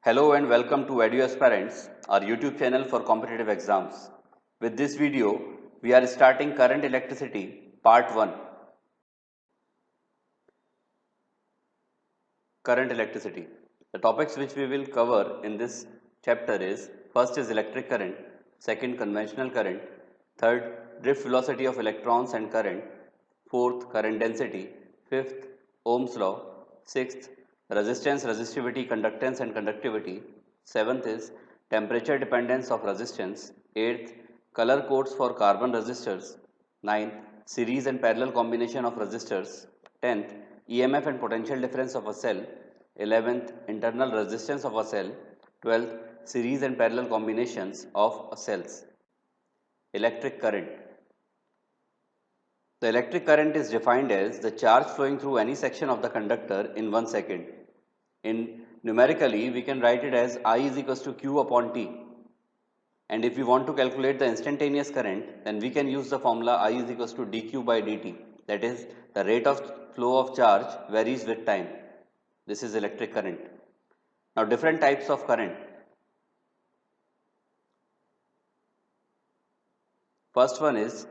Hello and welcome to Edu Aspirants, our YouTube channel for competitive exams. With this video, we are starting Current Electricity Part 1. Current Electricity. The topics which we will cover in this chapter is: first is electric current, second conventional current, third drift velocity of electrons and current, fourth current density, fifth Ohm's law, sixth resistance, resistivity, conductance and conductivity, seventh is temperature dependence of resistance, eighth color codes for carbon resistors, ninth series and parallel combination of resistors, 10th EMF and potential difference of a cell, 11th internal resistance of a cell, 12th series and parallel combinations of cells. Electric current. The electric current is defined as the charge flowing through any section of the conductor in 1 second. In numerically, we can write it as I is equals to Q upon T. And if we want to calculate the instantaneous current, then we can use the formula I is equals to dq by dt. That is, the rate of flow of charge varies with time. This is electric current. Now, different types of current. First one is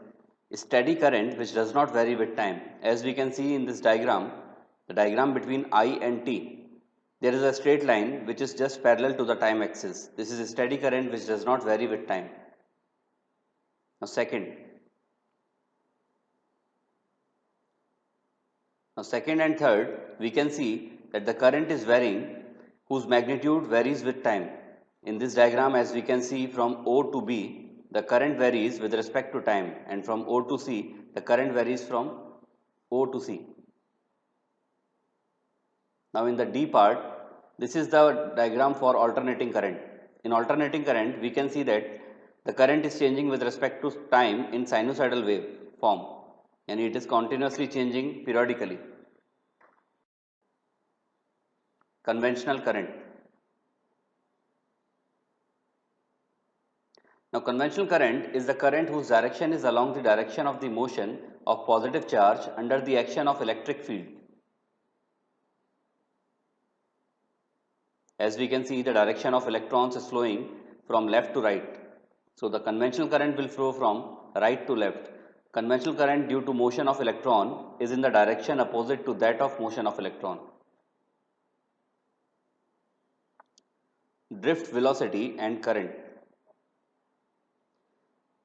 steady current which does not vary with time. As we can see in this diagram, the diagram between I and T, there is a straight line which is just parallel to the time axis. This is a steady current which does not vary with time. Now second and third, we can see that the current is varying whose magnitude varies with time. In this diagram, as we can see, from O to B, the current varies with respect to time, and from O to C, the current varies from O to C. Now in the D part, this is the diagram for alternating current. In alternating current, we can see that the current is changing with respect to time in sinusoidal wave form, and it is continuously changing periodically. Conventional current. Now, conventional current is the current whose direction is along the direction of the motion of positive charge under the action of electric field. As we can see, the direction of electrons is flowing from left to right. So, the conventional current will flow from right to left. Conventional current due to motion of electron is in the direction opposite to that of motion of electron. Drift velocity and current.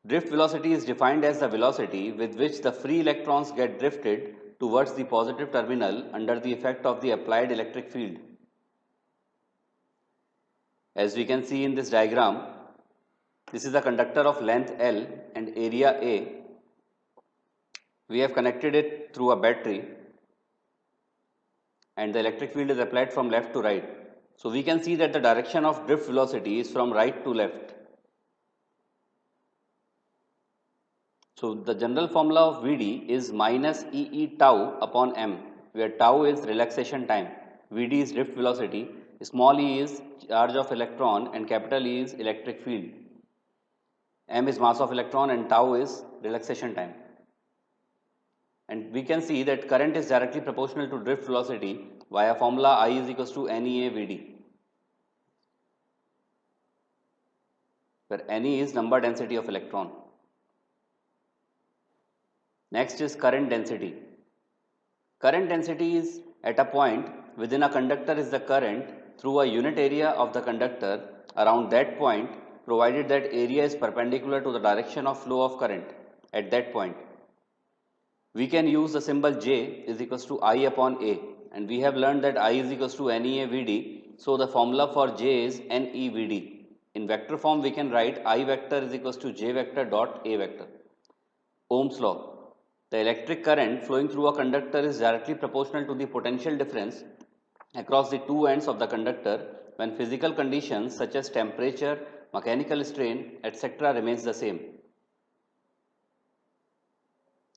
Drift velocity is defined as the velocity with which the free electrons get drifted towards the positive terminal under the effect of the applied electric field. As we can see in this diagram, this is a conductor of length L and area A. We have connected it through a battery and the electric field is applied from left to right. So we can see that the direction of drift velocity is from right to left. So the general formula of Vd is minus EE tau upon m, where tau is relaxation time, Vd is drift velocity, small e is charge of electron and capital E is electric field. M is mass of electron and tau is relaxation time. And we can see that current is directly proportional to drift velocity via formula I is equals to NEA Vd, where Ne is number density of electron. Next is current density. Current density is at a point within a conductor is the current through a unit area of the conductor around that point, provided that area is perpendicular to the direction of flow of current at that point. We can use the symbol J is equals to I upon A, and we have learned that I is equals to NEA Vd, so the formula for J is NE Vd. In vector form, we can write I vector is equals to J vector dot A vector. Ohm's law. The electric current flowing through a conductor is directly proportional to the potential difference across the two ends of the conductor when physical conditions such as temperature, mechanical strain, etc. remains the same.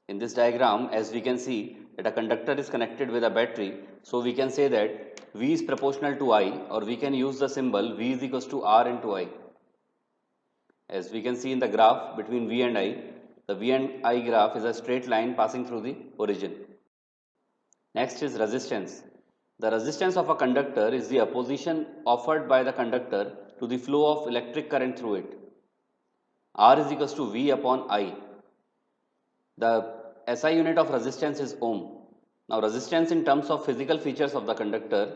In this diagram, as we can see that a conductor is connected with a battery, so we can say that V is proportional to I, or we can use the symbol V is equals to R into I. As we can see in the graph between V and I, the V and I graph is a straight line passing through the origin. Next is resistance. The resistance of a conductor is the opposition offered by the conductor to the flow of electric current through it. R is equals to V upon I. The SI unit of resistance is ohm. Now resistance in terms of physical features of the conductor,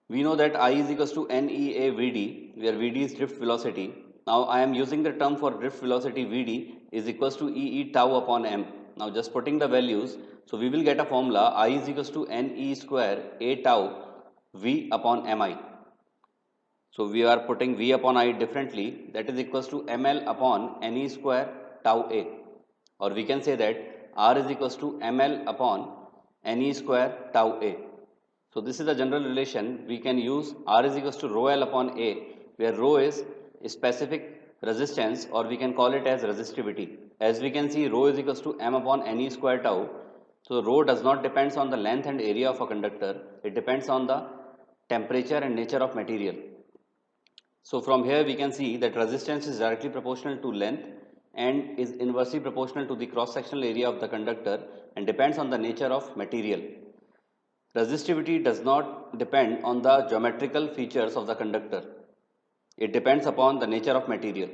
we know that I is equals to NEA VD, where VD is drift velocity. Now I am using the term for drift velocity VD is equals to EE tau upon M. Now just putting the values, so we will get a formula I is equals to NE square A tau V upon MI. So we are putting V upon I differently, that is equals to ML upon NE square tau A, or we can say that R is equals to ML upon NE square tau A. So this is a general relation. We can use R is equals to rho L upon A, where rho is specific resistance, or we can call it as resistivity. As we can see, rho is equals to M upon NE square tau. So rho does not depends on the length and area of a conductor. It depends on the temperature and nature of material. So from here we can see that resistance is directly proportional to length and is inversely proportional to the cross-sectional area of the conductor and depends on the nature of material. Resistivity does not depend on the geometrical features of the conductor. It depends upon the nature of material.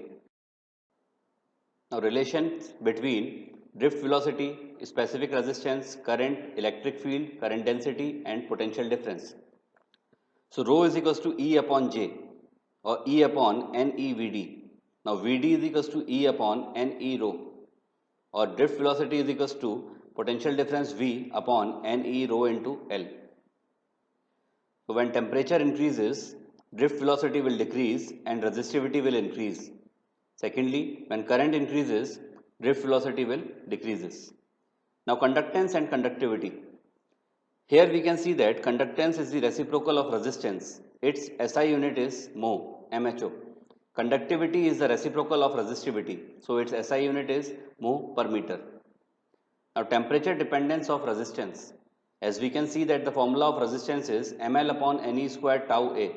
Now relations between drift velocity, specific resistance, current, electric field, current density and potential difference. So rho is equals to E upon J, or E upon NEVD. Now VD is equals to E upon NE rho, or drift velocity is equals to potential difference V upon NE rho into L. So when temperature increases, drift velocity will decrease and resistivity will increase. Secondly, when current increases, drift velocity will decreases. Now conductance and conductivity. Here we can see that conductance is the reciprocal of resistance. Its SI unit is mho, MHO. Conductivity is the reciprocal of resistivity. So its SI unit is mho per meter. Now temperature dependence of resistance. As we can see that the formula of resistance is ml upon Ne square tau A.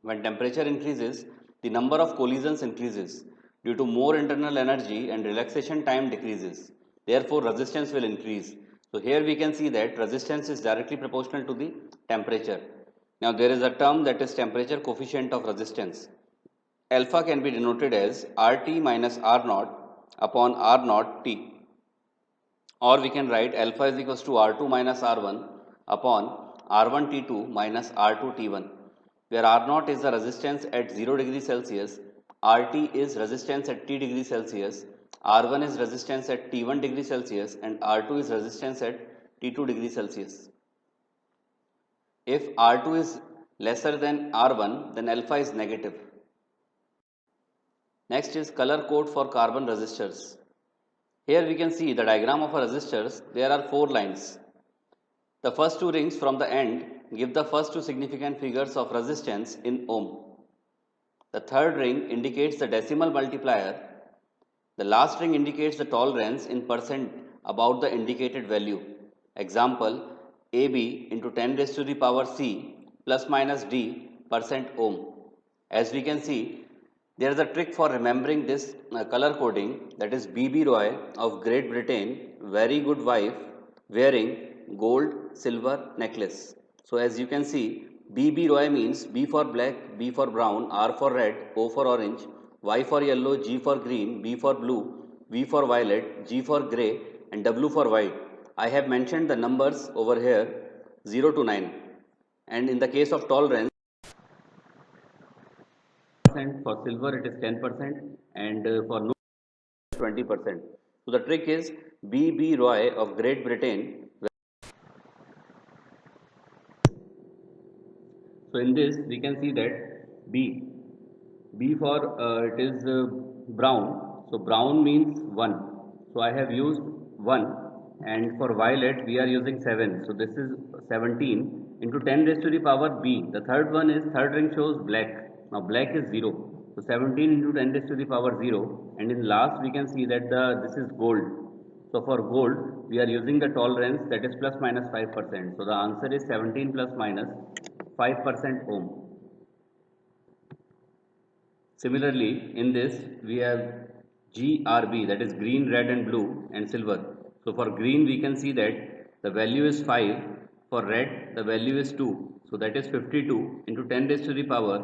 When temperature increases, the number of collisions increases. Due to more internal energy and relaxation time decreases. Therefore resistance will increase. So here we can see that resistance is directly proportional to the temperature. Now there is a term that is temperature coefficient of resistance. Alpha can be denoted as RT minus R naught upon R naught T. Or we can write alpha is equals to R2 minus R1 upon R1 T2 minus R2 T1, where R0 is the resistance at 0 degrees Celsius, RT is resistance at T degrees Celsius, R1 is resistance at T1 degrees Celsius and R2 is resistance at T2 degrees Celsius. If R2 is lesser than R1, then alpha is negative. Next is color code for carbon resistors. Here we can see the diagram of a resistors. There are 4 lines. The first 2 rings from the end give the first 2 significant figures of resistance in ohm. The third ring indicates the decimal multiplier. The last ring indicates the tolerance in percent about the indicated value. Example, AB into 10 raised to the power C plus minus D percent ohm. As we can see, there is a trick for remembering this color coding, that is BB Roy of Great Britain, very good wife, wearing gold silver necklace. So as you can see, BB Roy means B for black, B for brown, R for red, O for orange, Y for yellow, G for green, B for blue, V for violet, G for grey and W for white. I have mentioned the numbers over here 0 to 9, and in the case of tolerance, for silver it is 10% and for no 20%. So the trick is B.B. Roy of Great Britain. So in this we can see that B for it is brown. So brown means 1. So I have used 1, and for violet we are using 7. So this is 17 into 10 raised to the power B. The third one is, third ring shows black. Now black is 0. So 17 into 10 raised to the power 0, and in last we can see that this is gold. So for gold we are using the tolerance, that is plus minus 5%. So the answer is 17 plus minus 5% ohm. Similarly, in this we have GRB, that is green, red and blue and silver. So for green we can see that the value is 5, For red, the value is 2. So that is 52 into 10 raised to the power.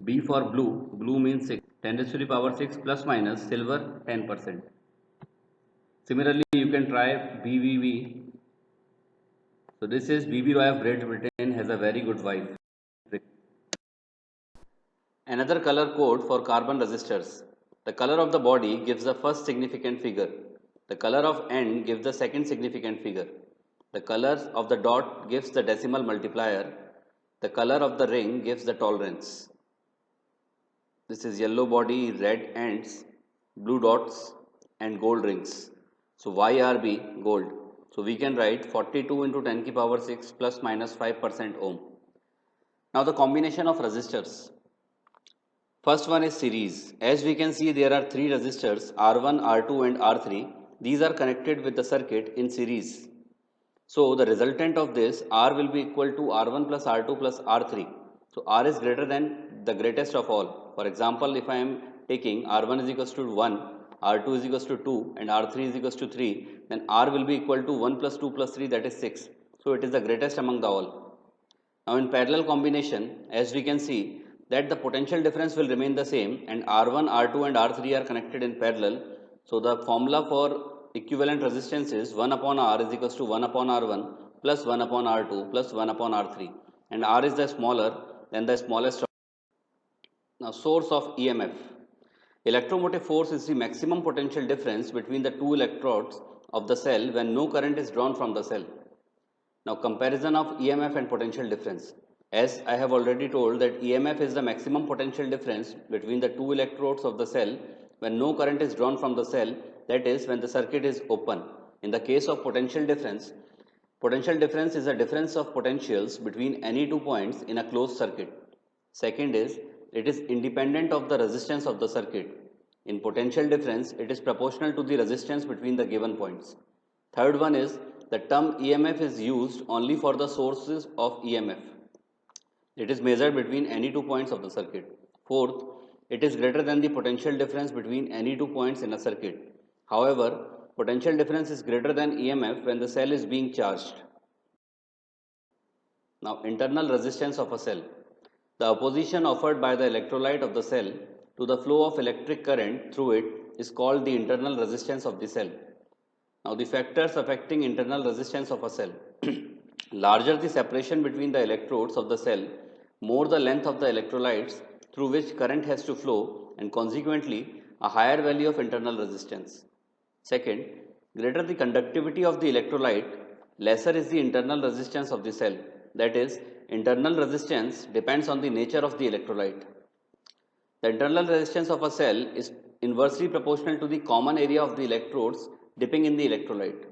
B for blue, blue means 6. 10 raised to the power 6 plus minus silver 10%. Similarly, you can try BVV. So this is BB Roy of Great Britain has a very good wife. Another color code for carbon resistors. The color of the body gives the first significant figure. The color of end gives the second significant figure. The color of the dot gives the decimal multiplier. The color of the ring gives the tolerance. This is yellow body, red ends, blue dots and gold rings. So YRB, gold. So we can write 42 into 10 ki power 6 plus minus 5% ohm. Now the combination of resistors. First one is series. As we can see, there are three resistors R1, R2 and R3. These are connected with the circuit in series. So the resultant of this R will be equal to R1 plus R2 plus R3. So R is greater than the greatest of all. For example, if I am taking R1 is equals to 1, R2 is equals to 2 and R3 is equals to 3, then R will be equal to 1 plus 2 plus 3, that is 6. So it is the greatest among the all. Now in parallel combination, as we can see that the potential difference will remain the same and R1, R2 and R3 are connected in parallel. So the formula for equivalent resistance is 1 upon R is equals to 1 upon R1 plus 1 upon R2 plus 1 upon R3, and R is the smaller than the smallest. Now source of EMF. Electromotive force is the maximum potential difference between the two electrodes of the cell when no current is drawn from the cell. Now comparison of EMF and potential difference. As I have already told that EMF is the maximum potential difference between the two electrodes of the cell when no current is drawn from the cell, that is when the circuit is open. In the case of potential difference is a difference of potentials between any 2 points in a closed circuit. Second is, it is independent of the resistance of the circuit. In potential difference, it is proportional to the resistance between the given points. Third one is, the term EMF is used only for the sources of EMF. It is measured between any 2 points of the circuit. Fourth, it is greater than the potential difference between any 2 points in a circuit. However, potential difference is greater than EMF when the cell is being charged. Now, internal resistance of a cell. The opposition offered by the electrolyte of the cell to the flow of electric current through it is called the internal resistance of the cell. Now, the factors affecting internal resistance of a cell. Larger the separation between the electrodes of the cell, more the length of the electrolytes through which current has to flow, and consequently a higher value of internal resistance. Second, greater the conductivity of the electrolyte, lesser is the internal resistance of the cell. That is, internal resistance depends on the nature of the electrolyte. The internal resistance of a cell is inversely proportional to the common area of the electrodes dipping in the electrolyte.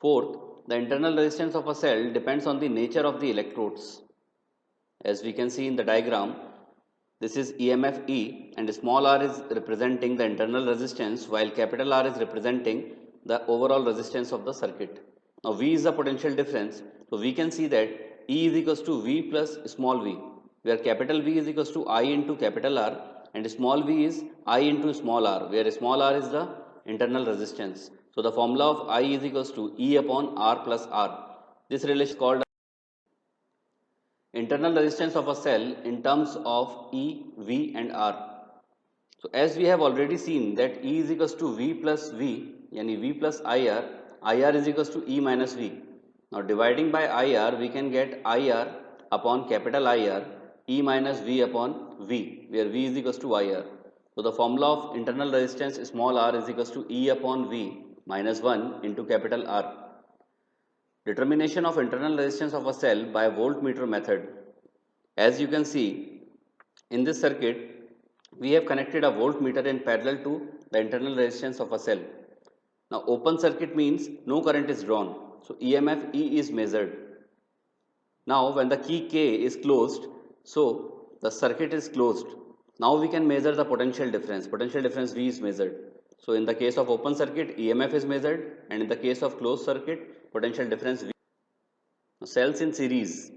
Fourth, the internal resistance of a cell depends on the nature of the electrodes. As we can see in the diagram, this is EMF E and small r is representing the internal resistance while capital R is representing the overall resistance of the circuit. Now V is the potential difference. So we can see that E is equals to V plus small v, where capital V is equals to I into capital R and small v is I into small r, where small r is the internal resistance. So the formula of I is equals to E upon R plus R. This relation is called internal resistance of a cell in terms of E, V and R. So as we have already seen that E is equals to V plus V, yani V plus IR, IR is equals to E minus V. Now dividing by IR, we can get IR upon capital IR, E minus V upon V, where V is equals to IR. So the formula of internal resistance small r is equals to E upon V minus 1 into capital R. Determination of internal resistance of a cell by voltmeter method. As you can see, in this circuit, we have connected a voltmeter in parallel to the internal resistance of a cell. Now open circuit means no current is drawn. So EMF E is measured. Now when the key K is closed, so the circuit is closed. Now we can measure the potential difference. Potential difference V is measured. So in the case of open circuit, EMF is measured, and in the case of closed circuit, potential difference V. Now, cells in series.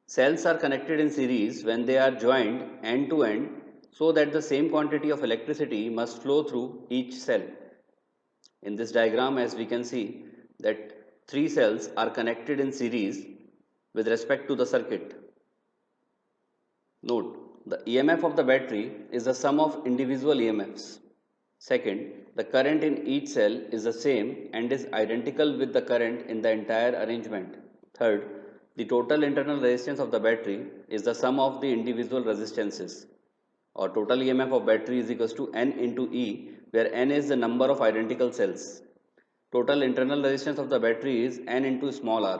Cells are connected in series when they are joined end to end so that the same quantity of electricity must flow through each cell. In this diagram, as we can see that three cells are connected in series with respect to the circuit. Note, the EMF of the battery is the sum of individual EMFs. Second, the current in each cell is the same and is identical with the current in the entire arrangement. Third, the total internal resistance of the battery is the sum of the individual resistances, or total EMF of battery is equals to N into E, where N is the number of identical cells. Total internal resistance of the battery is N into small r.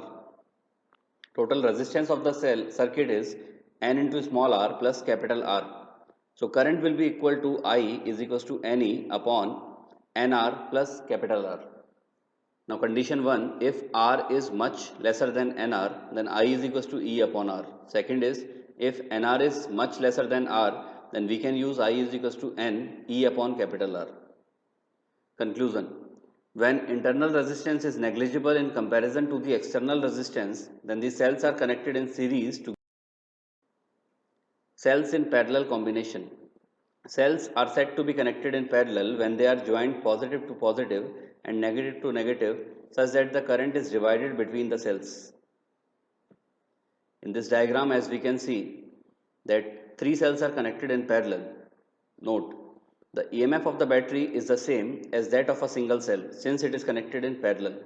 Total resistance of the cell circuit is N into small r plus capital R. So current will be equal to I is equals to Ne upon Nr plus capital R. Now condition 1, if R is much lesser than Nr, then I is equals to E upon R. Second is, if Nr is much lesser than R, then we can use I is equals to N E upon capital R. Conclusion. When internal resistance is negligible in comparison to the external resistance, then the cells are connected in series to cells in parallel combination. Cells are said to be connected in parallel when they are joined positive to positive and negative to negative such that the current is divided between the cells. In this diagram, as we can see that three cells are connected in parallel. Note, the EMF of the battery is the same as that of a single cell since it is connected in parallel.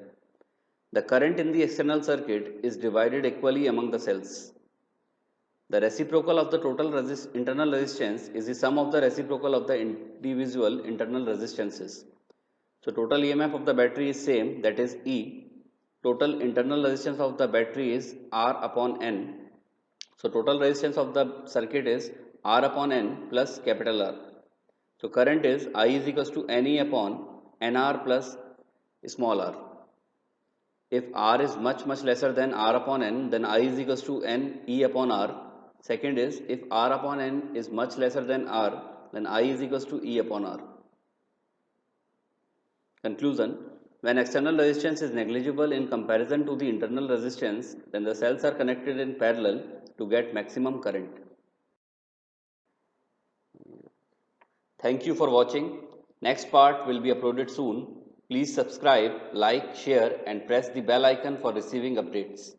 The current in the external circuit is divided equally among the cells. The reciprocal of the total internal resistance is the sum of the reciprocal of the individual internal resistances. So total EMF of the battery is same, that is E. Total internal resistance of the battery is R upon N. So total resistance of the circuit is R upon N plus capital R. So current is I is equals to Ne upon Nr plus small r. If R is much lesser than R upon N, then I is equals to N E upon R. Second is, if R upon N is much lesser than R, then I is equals to E upon R. Conclusion. When external resistance is negligible in comparison to the internal resistance, then the cells are connected in parallel to get maximum current. Thank you for watching. Next part will be uploaded soon. Please subscribe, like, share and press the bell icon for receiving updates.